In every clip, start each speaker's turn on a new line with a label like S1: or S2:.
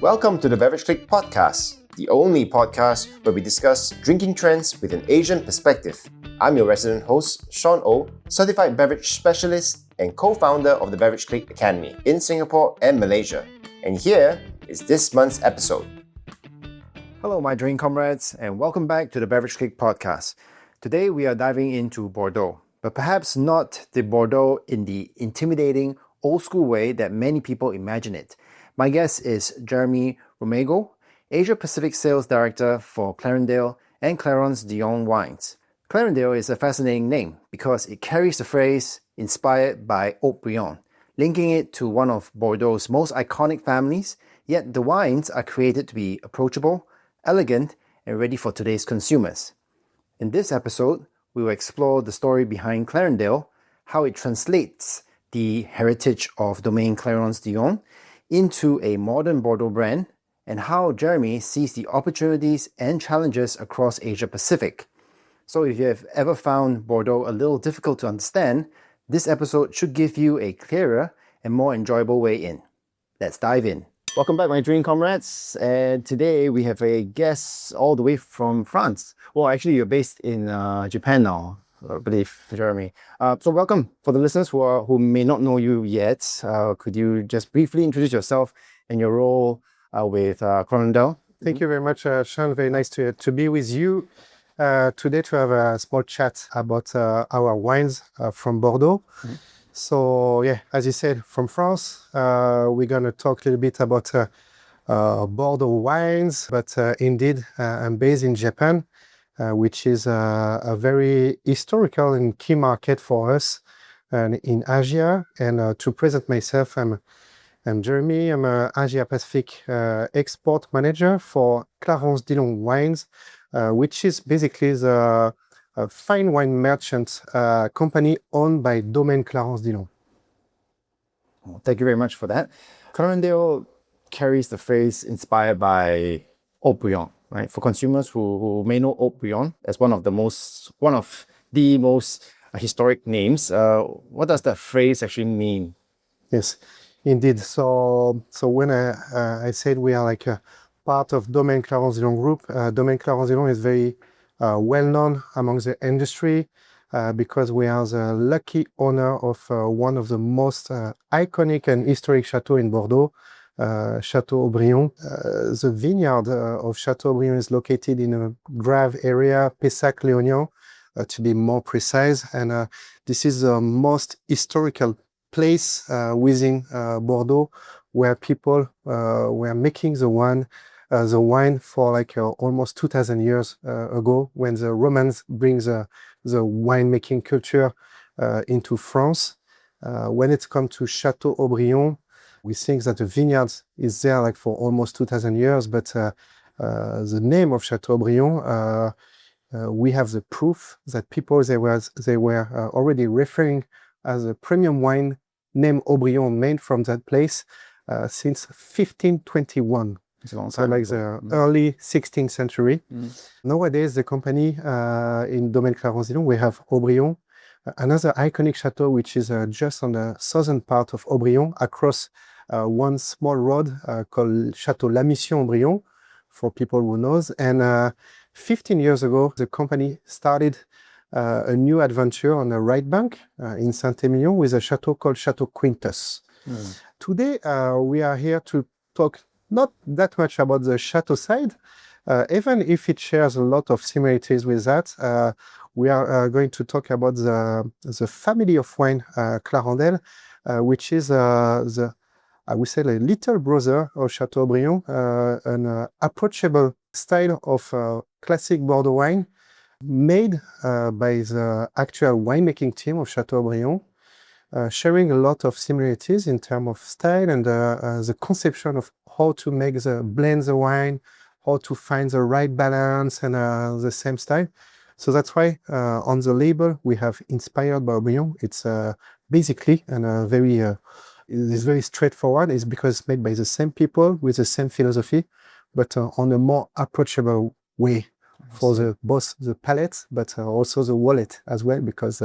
S1: Welcome to the Beverage Clique Podcast, the only podcast where we discuss drinking trends with an Asian perspective. I'm your resident host, Sean O, certified beverage specialist and co-founder of the Beverage Clique Academy in Singapore and Malaysia. And here is this month's episode. Hello, my drink comrades, and welcome back to the Beverage Clique Podcast. Today we are diving into Bordeaux, but perhaps not the Bordeaux in the intimidating, old-school way that many people imagine it. My guest is Jérémie Roumegoux, Asia Pacific Sales Director for Clarendelle and Clarence Dillon Wines. Clarendelle is a fascinating name because it carries the phrase inspired by Haut-Brion, linking it to one of Bordeaux's most iconic families, yet the wines are created to be approachable, elegant, and ready for today's consumers. In this episode, we will explore the story behind Clarendelle, how it translates the heritage of Domaine Clarence Dillon into a modern Bordeaux brand, and how Jérémie sees the opportunities and challenges across Asia Pacific. So if you have ever found Bordeaux a little difficult to understand, this episode should give you a clearer and more enjoyable way in. Let's dive in. Welcome back, my drink comrades. And today we have a guest all the way from France. Well, actually, you're based in Japan now, I believe, Jérémie. So welcome. For the listeners who may not know you yet, could you just briefly introduce yourself and your role with Clarendelle?
S2: Thank you very much, Sean. Very nice to be with you today to have a small chat about our wines from Bordeaux. Mm-hmm. So, yeah, as you said, from France, we're going to talk a little bit about Bordeaux wines, but indeed, I'm based in Japan, which is a very historical and key market for us in Asia. And to present myself, I'm Jérémie. I'm an Asia Pacific export manager for Clarence Dillon Wines, which is basically the fine wine merchant company owned by Domaine Clarence Dillon.
S1: Well, thank you very much for that. Clarendelle carries the phrase inspired by Haut-Brion, right? For consumers who may know Haut-Brion as one of the most historic names, what does that phrase actually mean?
S2: Yes, indeed. So when I said we are like a part of Domaine Clarence Dillon Group, Domaine Clarence Dillon is very well known among the industry because we are the lucky owner of one of the most iconic and historic chateaux in Bordeaux, Chateau Haut-Brion. The vineyard of Chateau Haut-Brion is located in a Grave area, Pessac-Léognan, to be more precise. And this is the most historical place within Bordeaux where people were making the wine for like almost 2,000 years ago, when the Romans bring the winemaking culture into France. When it comes to Chateau Haut-Brion, we think that the vineyard is there like for almost 2,000 years, but the name of Chateau Haut-Brion, we have the proof that people they were already referring as a premium wine named Haut-Brion made from that place since 1521.
S1: It's a long
S2: So
S1: time
S2: like
S1: ago.
S2: the early 16th century. Nowadays, the company in Domaine Clarence Dillon, we have Haut-Brion, another iconic chateau, which is just on the southern part of Haut-Brion, across one small road called Chateau La Mission Haut-Brion, for people who knows. And 15 years ago, the company started a new adventure on the right bank in Saint-Émilion with a chateau called Chateau Quintus. Today, we are here to talk not that much about the chateau side, even if it shares a lot of similarities with that. We are going to talk about the family of wine Clarendelle, which is I would say, the little brother of Chateau Haut-Brion, an approachable style of classic Bordeaux wine made by the actual winemaking team of Chateau Haut-Brion, sharing a lot of similarities in terms of style and the conception of how to blend the wine, how to find the right balance and the same style. So that's why on the label we have inspired by Haut-Brion. It's basically and it's very straightforward. It's because it's made by the same people with the same philosophy, but on a more approachable way for both the palate, but also the wallet as well, because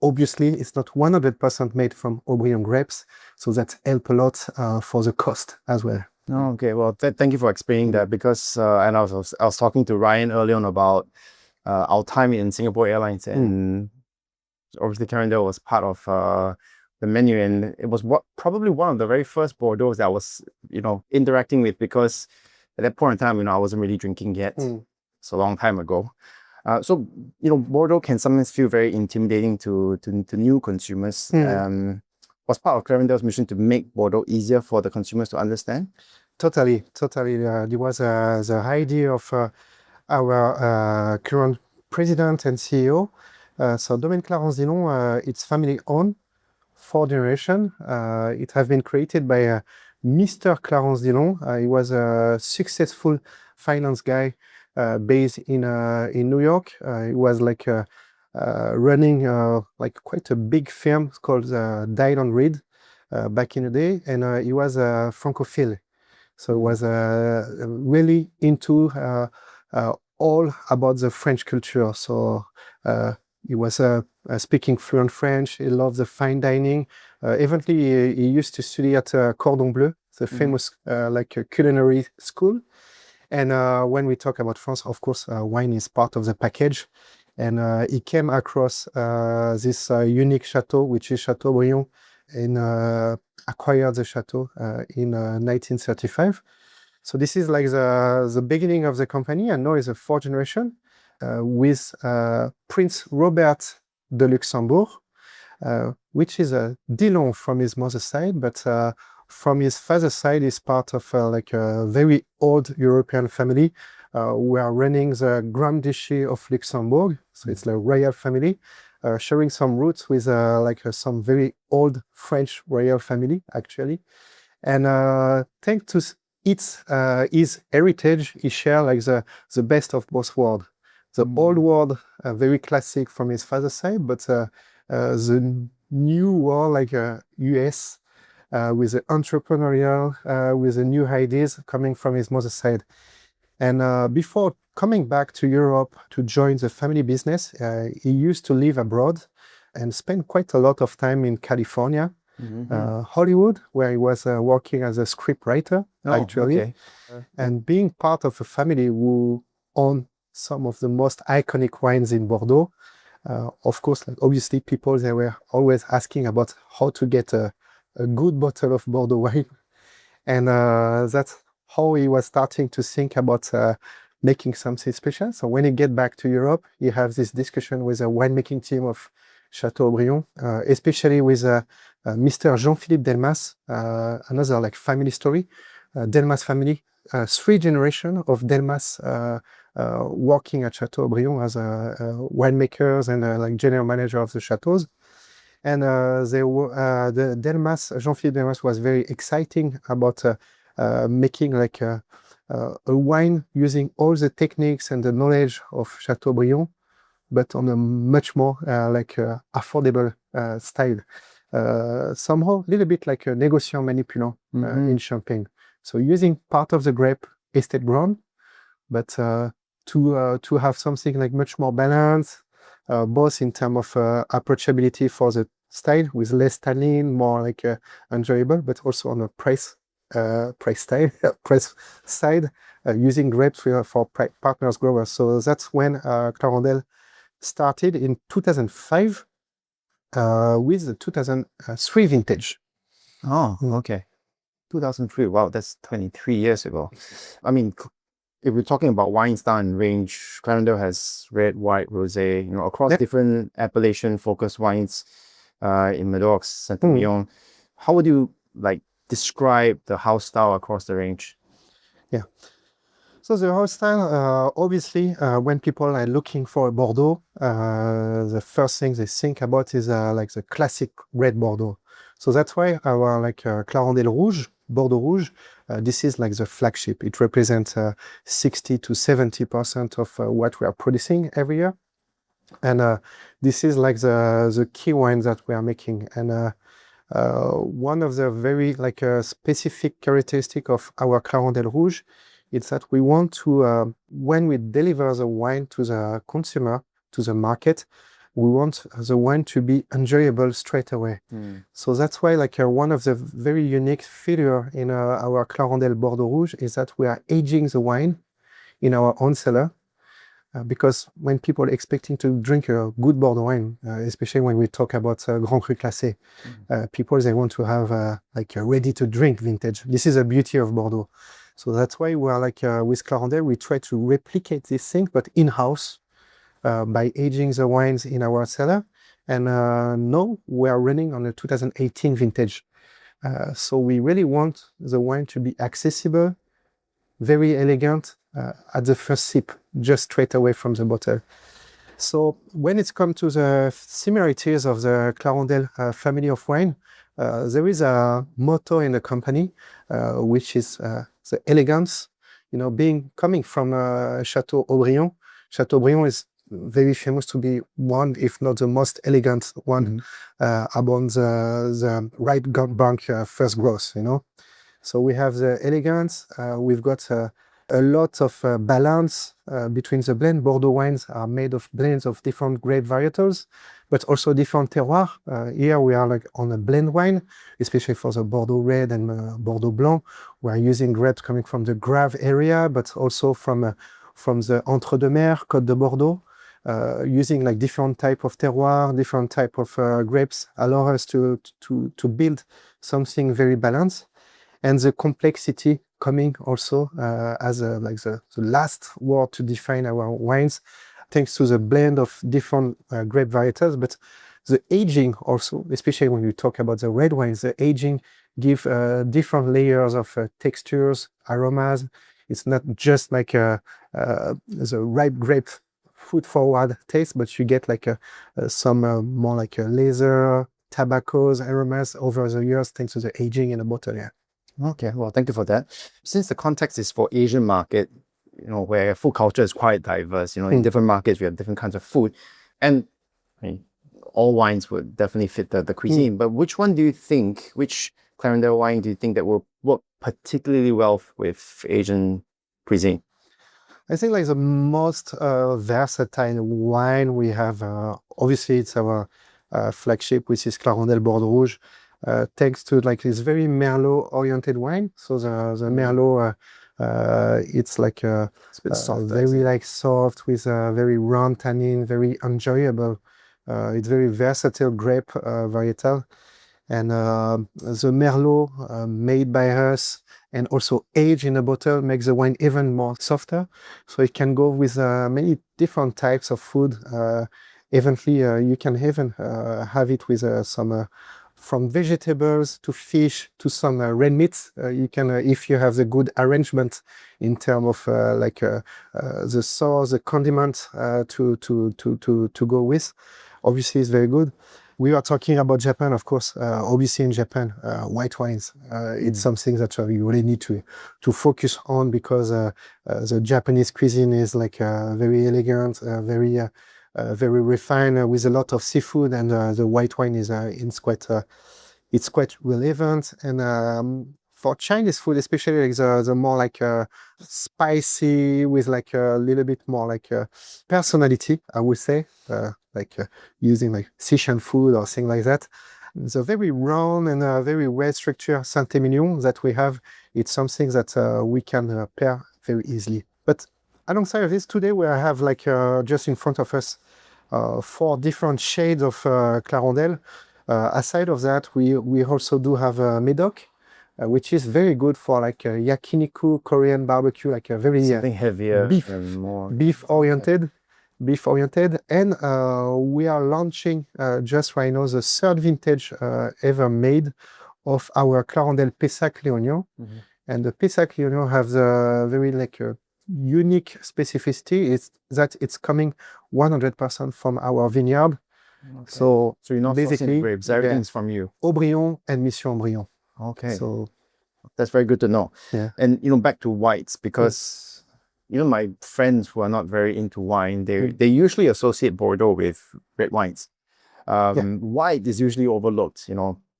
S2: obviously it's not 100% made from Haut-Brion grapes, so that helps a lot for the cost as well.
S1: Oh, okay. Well, thank you for explaining that because and I was talking to Ryan earlier on about our time in Singapore Airlines, and obviously Clarendelle was part of the menu, and it was probably one of the very first Bordeaux that I was interacting with, because at that point in time, I wasn't really drinking yet. It's a long time ago. So Bordeaux can sometimes feel very intimidating to new consumers. Was part of Clarendelle's mission to make Bordeaux easier for the consumers to understand?
S2: Totally. It was the idea of our current president and CEO. So Domaine Clarence Dillon, it's family owned, 4 generations. It has been created by Mr. Clarence Dillon. He was a successful finance guy based in New York. He was running quite a big firm called Dyle & Reed back in the day, and he was a Francophile. So he was really into all about the French culture. So he was speaking fluent French. He loved the fine dining. Eventually, he used to study at Cordon Bleu, the famous culinary school. And when we talk about France, of course, wine is part of the package. And he came across this unique chateau, which is Haut-Brion, and acquired the chateau in 1935. So this is like the beginning of the company, and now is a 4th generation with Prince Robert de Luxembourg, which is a Dillon from his mother's side, but from his father's side is part of a very old European family who are running the Grand Duchy of Luxembourg. So it's the royal family, sharing some roots with some very old French royal family, actually. And thanks to his heritage, he shares the best of both worlds. The old world, very classic from his father's side, but the new world, US, with the entrepreneurial, with the new ideas coming from his mother's side. And before coming back to Europe to join the family business, he used to live abroad and spend quite a lot of time in California, Hollywood, where he was working as a script writer, actually. Okay. And being part of a family who own some of the most iconic wines in Bordeaux. Of course, obviously, people, they were always asking about how to get a good bottle of Bordeaux wine. And that's how he was starting to think about making something special. So when he get back to Europe, he has this discussion with a winemaking team of Haut-Brion, especially with Mr. Jean-Philippe Delmas, another family story. Delmas family, 3 generations of Delmas working at Haut-Brion as winemakers and general manager of the chateaus. And the Delmas, Jean-Philippe Delmas, was very exciting about making a wine using all the techniques and the knowledge of Haut-Brion, but on a much more affordable style. Somehow a little bit like a négociant manipulant in Champagne. So using part of the grape estate ground, but to have something much more balanced, both in terms of approachability for the style with less tannin, more enjoyable, but also on a price side, using grapes for partners growers. So that's when Clarendelle started in 2005 with the 2003 vintage.
S1: Oh, okay. 2003. Wow, that's 23 years ago. I mean, if we're talking about wine style and range, Clarendelle has red, white, rosé, across different appellation-focused wines in Medoc, Saint-Emilion. How would you describe the house style across the range?
S2: Yeah. So the house style, obviously, when people are looking for a Bordeaux, the first thing they think about is the classic red Bordeaux. So that's why our Clarendelle Rouge, Bordeaux Rouge, this is the flagship. It represents 60 to 70% of what we are producing every year. And this is the key wine that we are making. And one of the very specific characteristic of our Clarendelle Rouge is that we want to, when we deliver the wine to the consumer, to the market, we want the wine to be enjoyable straight away. So that's why one of the very unique feature in our Clarendelle Bordeaux Rouge is that we are aging the wine in our own cellar. Because when people are expecting to drink a good Bordeaux wine, especially when we talk about Grand Cru Classé, people, they want to have a ready-to-drink vintage. This is the beauty of Bordeaux. So that's why we are with Clarendelle, we try to replicate this thing, but in-house, by aging the wines in our cellar. And now we are running on a 2018 vintage. So we really want the wine to be accessible, very elegant, at the first sip, just straight away from the bottle. So when it comes to the similarities of the Clarendelle family of wine, there is a motto in the company, which is the elegance. Coming from Chateau Haut-Brion. Chateau Haut-Brion is very famous to be one, if not the most elegant one, among the right bank first growth. So we have the elegance. We've got a lot of balance between the blend. Bordeaux wines are made of blends of different grape varietals, but also different terroirs. Here we are on a blend wine, especially for the Bordeaux Red and Bordeaux Blanc. We are using grapes coming from the Grave area, but also from the Entre-deux-Mers, Côte de Bordeaux, using different type of terroir, different type of grapes, allow us to build something very balanced. And the complexity coming also as the last word to define our wines, thanks to the blend of different grape varietals. But the aging also, especially when we talk about the red wines, the aging give different layers of textures, aromas. It's not just the ripe grape food forward taste, but you get some more leather, tobaccos, aromas over the years thanks to the aging in the bottle. Yeah.
S1: Okay, well, thank you for that. Since the context is for Asian market, where food culture is quite diverse, in different markets we have different kinds of food, and all wines would definitely fit the cuisine. But which Clarendelle wine do you think that will work particularly well with Asian cuisine?
S2: I think the most versatile wine we have, obviously it's our flagship, which is Clarendelle Bordeaux Rouge. Thanks to this very Merlot-oriented wine. So the Merlot, it's a bit soft, very soft with a very round tannin, very enjoyable. It's very versatile grape varietal. And the Merlot made by us and also aged in a bottle makes the wine even more softer. So it can go with many different types of food. Eventually, you can even have it with some from vegetables to fish to some red meats. You can, if you have the good arrangement in terms of the sauce, the condiment to go with, obviously it's very good. We are talking about Japan, of course. Obviously in Japan, white wines, it's something that you really need to focus on because the Japanese cuisine is very elegant, very refined with a lot of seafood, and the white wine is it's quite relevant. And for Chinese food, especially the more spicy with a little bit more personality, I would say, using Sichuan food or things like that. The very round and very well-structured Saint-Emilion that we have, it's something that we can pair very easily. But alongside of this, today we have just in front of us 4 different shades of Clarendelle. Aside of that, we also do have Medoc, which is very good for yakiniku Korean barbecue, a very
S1: something heavier and more
S2: beef oriented. And we are launching just right now the 3rd vintage ever made of our Clarendelle Pessac Léognan. And the Pessac Léognan have the very unique specificity is that it's coming 100% from our vineyard.
S1: Okay.
S2: So
S1: you're not
S2: basically
S1: sourcing grapes, everything's from you.
S2: Haut-Brion and Mission Haut-Brion.
S1: Okay.
S2: So
S1: that's very good to know.
S2: Yeah.
S1: And back to whites, because my friends who are not very into wine, they usually associate Bordeaux with red wines. White is usually overlooked,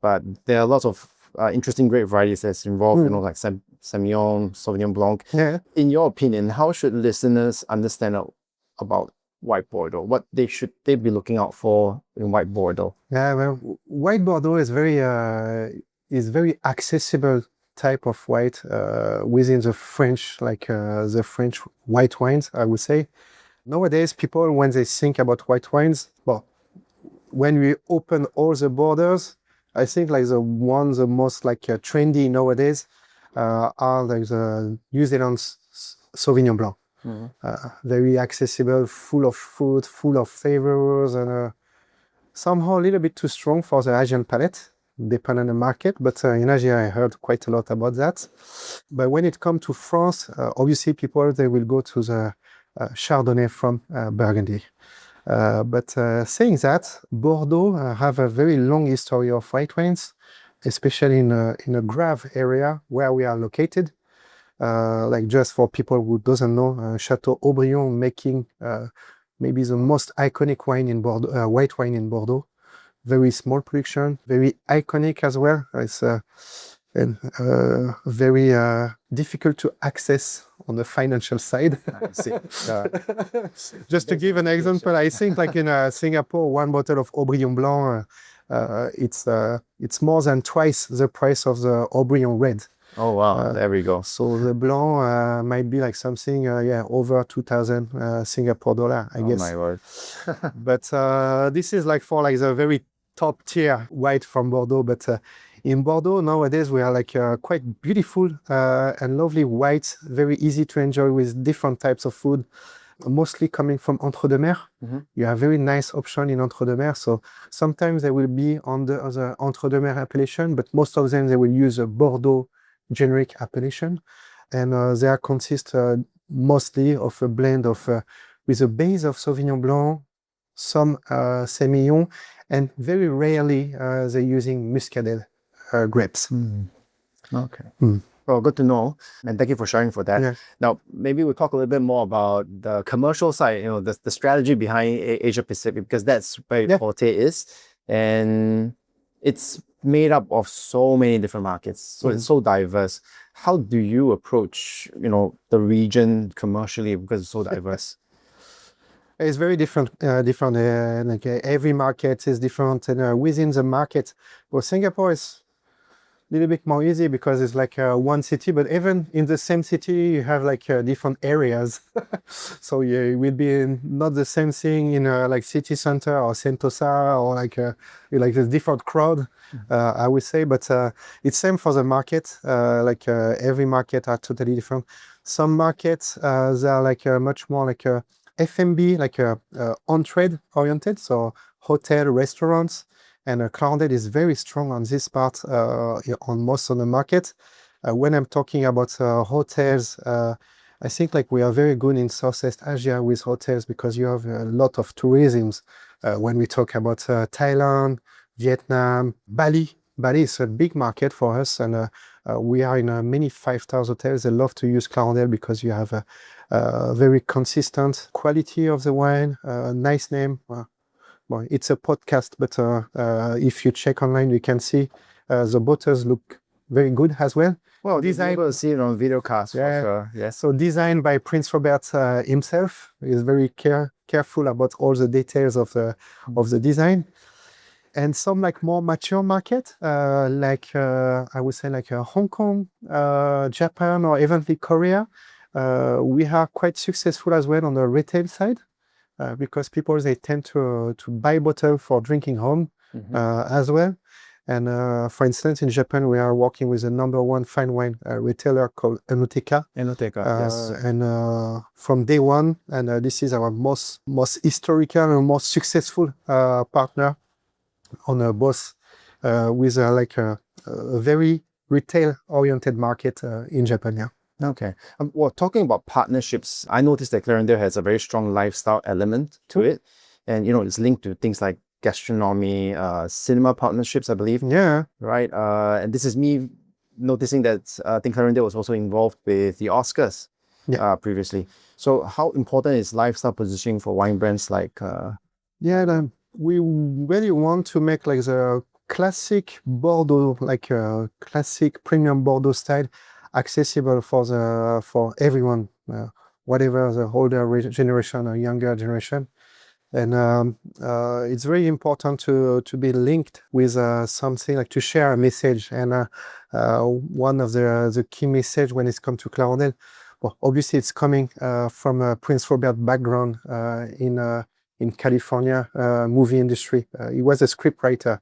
S1: but there are lots of interesting grape varieties that's involved, like Semillon, Sauvignon Blanc.
S2: Yeah.
S1: In your opinion, how should listeners understand about white Bordeaux? What should they be looking out for in white Bordeaux?
S2: Yeah, well, white Bordeaux is very accessible type of white within the French, the French white wines, I would say. Nowadays, people, when they think about white wines, well, when we open all the borders, I think like the most trendy nowadays are like the New Zealand Sauvignon Blanc. Very accessible, full of fruit, full of flavors, and somehow a little bit too strong for the Asian palate, depending on the market. But in Asia, I heard quite a lot about that. But when it comes to France, obviously people, they will go to the Chardonnay from Burgundy. But saying that, Bordeaux have a very long history of white wines, especially in a Grave area where we are located. Like just for people who doesn't know, Chateau Haut-Brion making maybe the most iconic wine in Bordeaux, white wine in Bordeaux. Very small production, very iconic as well. It's very difficult to access on the financial side.
S1: I see.
S2: Just to give an example, I think like in Singapore, one bottle of Haut-Brion Blanc, it's more than twice the price of the Haut-Brion Red.
S1: Oh wow, there we go.
S2: So the Blanc might be like something, over 2,000 Singapore dollar, I guess.
S1: Oh my word.
S2: But this is like for like the very top tier white from Bordeaux. But in Bordeaux nowadays we are like quite beautiful and lovely whites, very easy to enjoy with different types of food, mostly coming from Entre-deux-Mers. You have very nice option in Entre-deux-Mers. So sometimes they will be on the other Entre-deux-Mers appellation, but most of them they will use a Bordeaux generic appellation, and they are consist mostly of a blend of with a base of Sauvignon Blanc, some Semillon, and very rarely they're using Muscadel grapes.
S1: Okay. Well, good to know, and thank you for sharing for that.
S2: Yeah.
S1: Now, maybe we'll talk a little bit more about the commercial side, the strategy behind Asia Pacific, because that's where Forte is, and it's made up of so many different markets, so it's so diverse. How do you approach, the region commercially, because it's so diverse?
S2: It's very different. Every market is different, and within the market, well, Singapore is a little bit more easy because it's like one city, but even in the same city, you have like different areas. So it will be not the same thing in like city center or Sentosa or like a different crowd, I would say. But it's same for the market. Every market are totally different. Some markets they are like much more like a F&B, like on-trade oriented, so hotel, restaurants. And Clarendelle is very strong on this part on most of the market. When I'm talking about hotels, I think like we are very good in Southeast Asia with hotels because you have a lot of tourism. When we talk about Thailand, Vietnam, Bali. Bali is a big market for us, and we are in many 5-star hotels. They love to use Clarendelle because you have a very consistent quality of the wine, nice name. Well, it's a podcast, but if you check online, you can see the bottles look very good as well.
S1: Well, designed, able to see it on video cast for sure. Yes.
S2: So designed by Prince Robert himself. He's very careful about all the details of the design. And some like more mature market, I would say like Hong Kong, Japan, or even Korea. We are quite successful as well on the retail side. Because people, they tend to buy bottle for drinking home as well. And for instance, in Japan, we are working with the #1 fine wine retailer called Enoteca.
S1: Yes.
S2: And from day one, and this is our most historical and most successful partner on both with a very retail-oriented market in Japan. Yeah.
S1: Okay. Well, talking about partnerships, I noticed that Clarendelle has a very strong lifestyle element to it. And, it's linked to things like gastronomy, cinema partnerships, I believe.
S2: Yeah.
S1: Right. And this is me noticing that I think Clarendelle was also involved with the Oscars previously. So how important is lifestyle positioning for wine brands like...
S2: we really want to make like the classic Bordeaux, like a classic premium Bordeaux style, accessible for everyone, whatever the older generation or younger generation. And it's very important to be linked with something, like to share a message. And one of the key message when it's come to Clarendelle, well, obviously it's coming from a Prince Robert background in California movie industry. He was a scriptwriter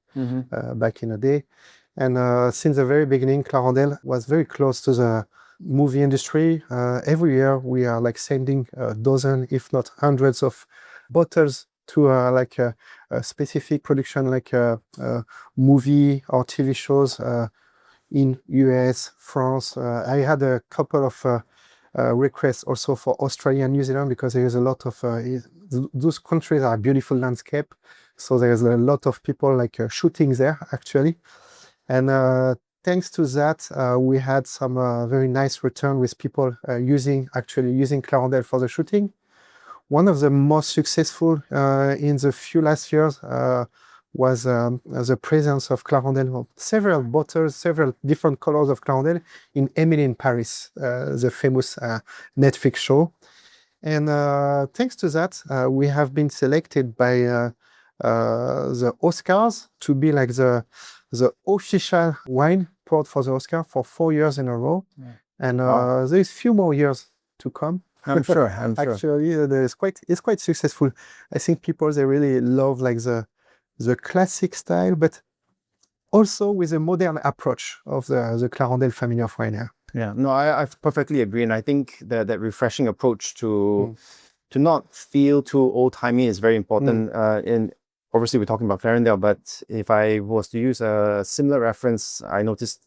S2: back in the day. And since the very beginning, Clarendelle was very close to the movie industry. Every year we are like sending a dozen, if not hundreds of bottles to like a specific production, like movie or TV shows in US, France. I had a couple of requests also for Australia and New Zealand, because there is a lot of those countries are beautiful landscape, so there's a lot of people like shooting there actually. And thanks to that, we had some very nice return with people using Clarendelle for the shooting. One of the most successful in the few last years was the presence of Clarendelle, several bottles, several different colors of Clarendelle in Emily in Paris, the famous Netflix show. And thanks to that, we have been selected by the Oscars to be like the official wine poured for the Oscar for 4 years in a row. Yeah. And there's a few more years to come.
S1: I'm sure.
S2: Actually, it's quite successful. I think people, they really love like the classic style, but also with a modern approach of the Clarendelle family of wine.
S1: Yeah, no, I perfectly agree. And I think that refreshing approach to not feel too old-timey is very important. In obviously, we're talking about Clarendelle, but if I was to use a similar reference, I noticed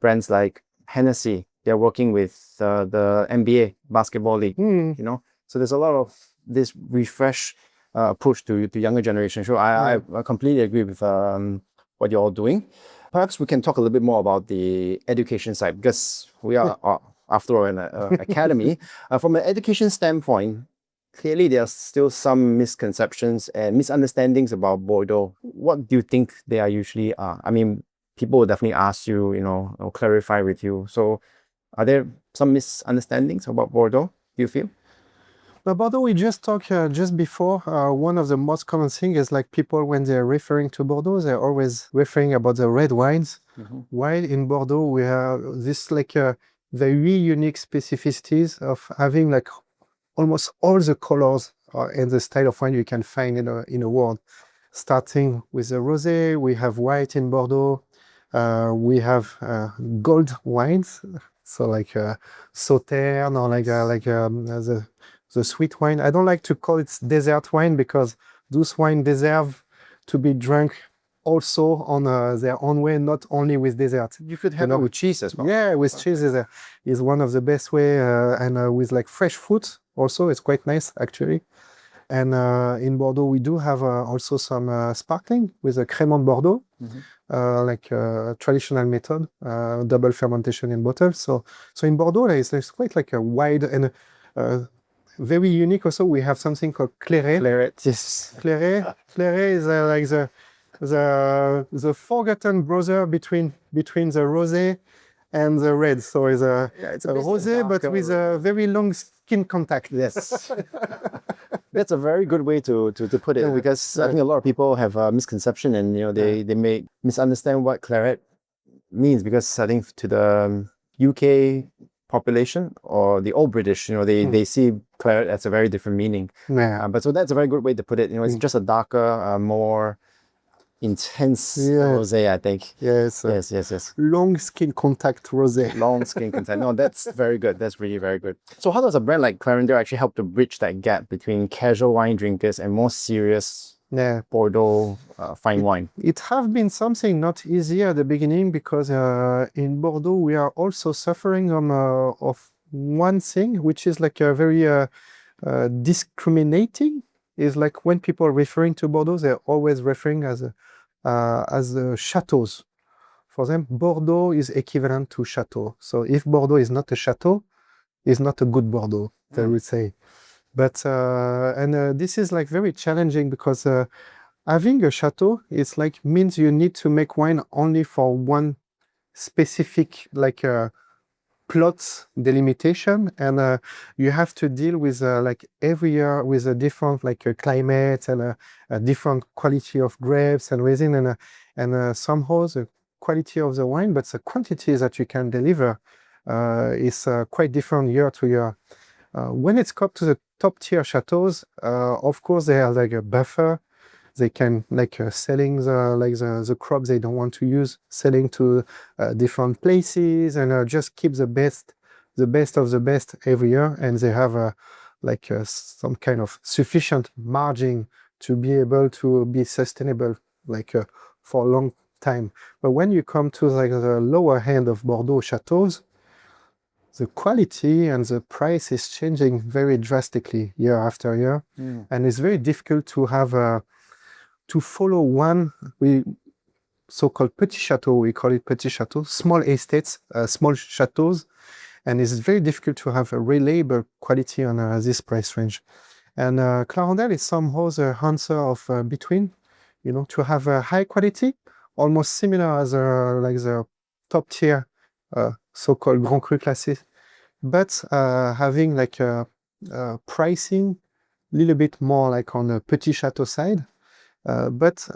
S1: brands like Hennessy, they're working with the NBA basketball league, you know? So there's a lot of this refresh approach to younger generation. So I completely agree with what you're all doing. Perhaps we can talk a little bit more about the education side, because we are, after all, an academy. From an education standpoint, clearly there are still some misconceptions and misunderstandings about Bordeaux. What do you think they are usually are? I mean, people will definitely ask you, or clarify with you. So are there some misunderstandings about Bordeaux, do you feel?
S2: But Bordeaux, we just talked just before. One of the most common things is like people, when they're referring to Bordeaux, they're always referring about the red wines. While in Bordeaux, we have this like very unique specificities of having like almost all the colors and the style of wine you can find in a world. Starting with the rosé, we have white in Bordeaux. We have gold wines, so like Sauterne or like the sweet wine. I don't like to call it desert wine, because those wines deserve to be drunk also on their own way, not only with dessert.
S1: You could have it with cheese as well.
S2: Yeah, with cheese is one of the best way, and with like fresh fruit also, it's quite nice actually. And in Bordeaux, we do have also some sparkling with a Crémant Bordeaux, like traditional method, double fermentation in bottles. So in Bordeaux, there's quite like a wide and very unique. Also, we have something called Claret.
S1: Claret, yes.
S2: Claret is like the forgotten brother between the rosé and the red. So it's a rosé, but with a very long skin contact.
S1: Yes. That's a very good way to put it, because I think a lot of people have a misconception, and they may misunderstand what Claret means, because I think to the UK population or the old British, they see Claret as a very different meaning. But so that's a very good way to put it. It's just a darker, more intense rosé, I think.
S2: Yes.
S1: Yes.
S2: Long skin contact rosé.
S1: Long skin contact. No, that's very good. That's really very good. So how does a brand like Clarendelle actually help to bridge that gap between casual wine drinkers and more serious Bordeaux fine wine?
S2: It have been something not easy at the beginning, because in Bordeaux we are also suffering of one thing, which is like a very discriminating. Is like when people are referring to Bordeaux, they're always referring as the chateaus. For them, Bordeaux is equivalent to chateau. So if Bordeaux is not a chateau, it's not a good Bordeaux, they would say. But this is like very challenging, because having a chateau, it's like means you need to make wine only for one specific like plots delimitation, and you have to deal with like every year with a different like climate and a different quality of grapes and resin, and somehow the quality of the wine, but the quantity that you can deliver is quite different year to year. When it's come to the top tier chateaus, of course they have like a buffer. They can like selling the crops they don't want to use, selling to different places, and just keep the best of the best every year. And they have some kind of sufficient margin to be able to be sustainable for a long time. But when you come to like the lower end of Bordeaux chateaus, the quality and the price is changing very drastically year after year, and it's very difficult to have to follow one so-called petit chateau. We call it petit chateau, small estates, small chateaus, and it's very difficult to have a reliable quality on this price range. And Clarendelle is somehow the answer of between, to have a high quality, almost similar as the top tier so-called Grand Cru Classé, but having like a pricing a little bit more like on the petit chateau side. But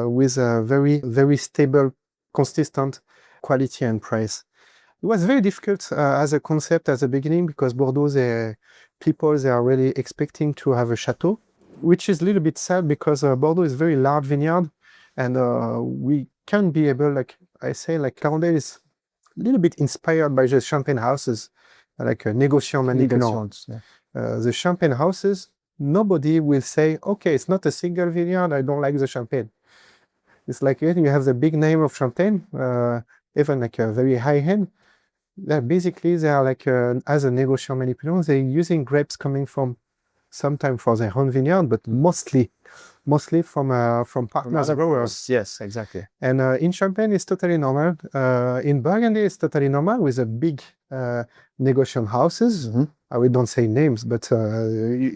S2: with a very, very stable, consistent quality and price. It was very difficult as a concept at the beginning because Bordeaux, they are really expecting to have a chateau, which is a little bit sad because Bordeaux is a very large vineyard, and we can be able, like I say, like Clarendelle is a little bit inspired by the champagne houses, like Négociant Manignan. The champagne houses, nobody will say, okay, it's not a single vineyard, I don't like the champagne. It's like you have the big name of champagne, even like a very high end. Basically, they are like, as a Négociant Manignan, they're using grapes coming from, sometimes for their own vineyard, but mostly from partners growers.
S1: Yes, exactly.
S2: And in Champagne, it's totally normal. In Burgundy, it's totally normal with a big Négociant houses. We don't say names, but there's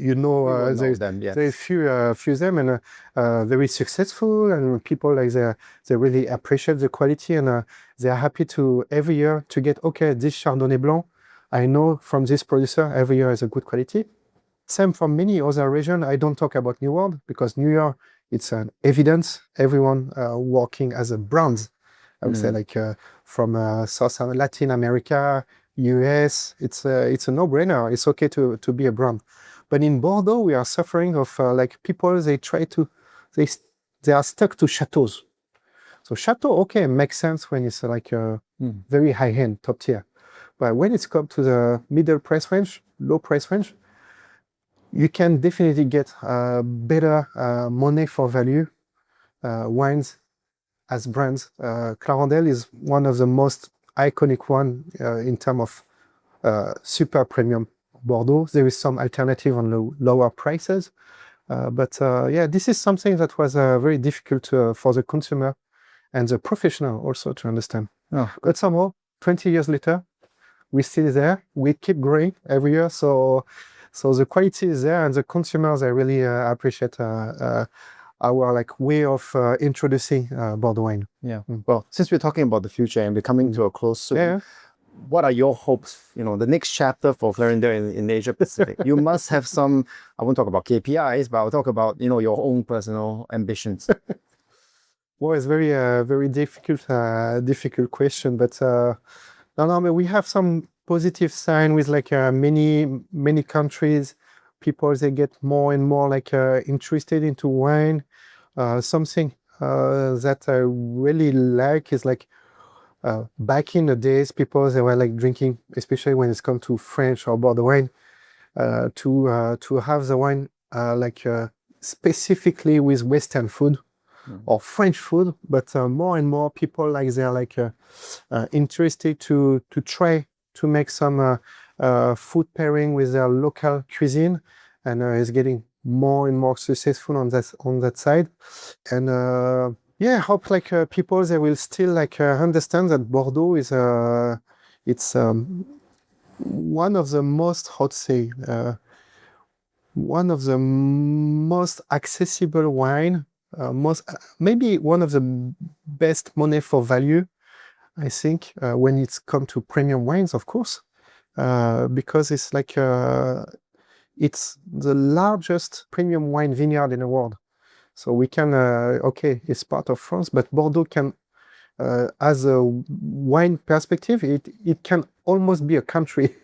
S2: few of them, and very successful, and people like they really appreciate the quality, and they are happy to every year to get, okay, this Chardonnay Blanc, I know from this producer every year is a good quality. Same for many other regions. I don't talk about New World because New York, it's an evidence. Everyone working as a brand. I would say like from South Latin America, US, it's a no-brainer. It's okay to be a brand. But in Bordeaux, we are suffering of like people, they are stuck to chateaus. So chateau, okay, makes sense when it's like very high-end, top tier. But when it's come to the middle price range, low price range, you can definitely get better money for value wines as brands. Clarendelle is one of the most iconic one in terms of super premium Bordeaux. There is some alternative on lower prices. But this is something that was very difficult for the consumer and the professional also to understand. But somehow, 20 years later, we're still there. We keep growing every year. So the quality is there, and the consumers, they really appreciate our like way of introducing Bordeaux wine.
S1: Yeah. Well, since we're talking about the future and we're coming to a close soon, what are your hopes? The next chapter for Clarendelle in Asia Pacific. You must have some. I won't talk about KPIs, but I'll talk about your own personal ambitions.
S2: Well, it's very difficult question, but no, we have some positive sign with like many countries. People, they get more and more like interested into wine. Something that I really like is like back in the days, people, they were like drinking, especially when it's come to French or Bordeaux wine, to have the wine specifically with Western food or French food. But more and more people, like they're like interested to try to make some food pairing with their local cuisine, and is getting more and more successful on that side. And I hope like people, they will still like understand that Bordeaux is it's one of the most, one of the most accessible wine, maybe one of the best money for value. I think, when it's come to premium wines, of course, because it's like it's the largest premium wine vineyard in the world. So we can, it's part of France, but Bordeaux can, as a wine perspective, it can almost be a country.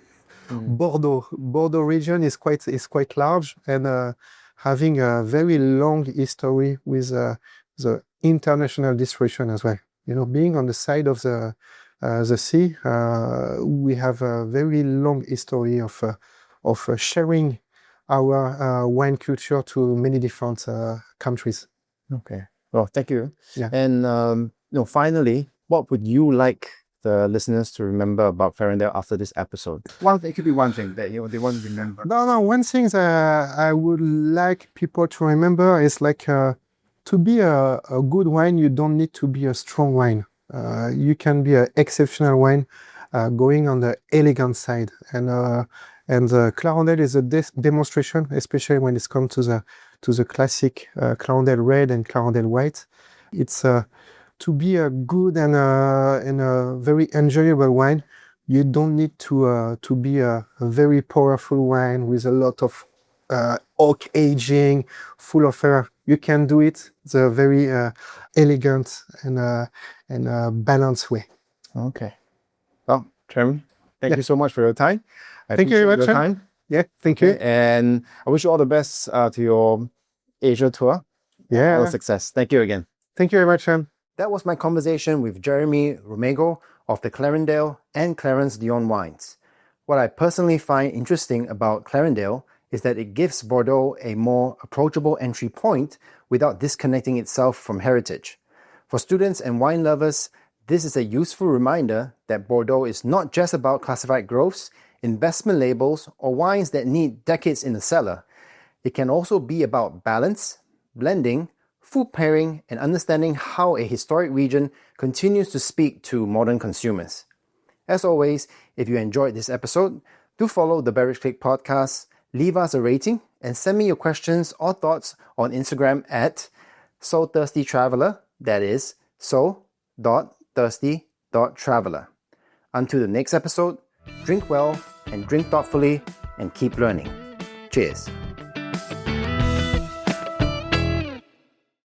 S2: Bordeaux region is quite large and having a very long history with the international distribution as well. Being on the side of the sea, we have a very long history of sharing our wine culture to many different countries.
S1: Okay. Well, thank you.
S2: Yeah.
S1: And finally, what would you like the listeners to remember about Clarendelle after this episode? It could be one thing that they want to remember.
S2: No. One thing that I would like people to remember is like to be a good wine, you don't need to be a strong wine. You can be an exceptional wine going on the elegant side. And Clarendelle is a demonstration, especially when it's come to the classic Clarendelle Red and Clarendelle White. It's to be a good and a very enjoyable wine. You don't need to be a very powerful wine with a lot of oak aging, full of air. You can do it the very elegant and balanced way.
S1: Okay. Well, Jeremy, thank you so much for your time.
S2: Thank you very much.
S1: Time.
S2: Yeah, thank you.
S1: And I wish you all the best to your Asia tour.
S2: Yeah.
S1: All success. Thank you again.
S2: Thank you very much, Sean.
S1: That was my conversation with Jérémie Roumegoux of the Clarendelle and Clarence Dillon wines. What I personally find interesting about Clarendelle is that it gives Bordeaux a more approachable entry point without disconnecting itself from heritage. For students and wine lovers, this is a useful reminder that Bordeaux is not just about classified groves, investment labels, or wines that need decades in the cellar. It can also be about balance, blending, food pairing, and understanding how a historic region continues to speak to modern consumers. As always, if you enjoyed this episode, do follow the Beverage Clique Podcast, leave us a rating, and send me your questions or thoughts on Instagram at SoThirstyTraveler, that is so.thirsty.traveler. Until the next episode, drink well and drink thoughtfully and keep learning. Cheers.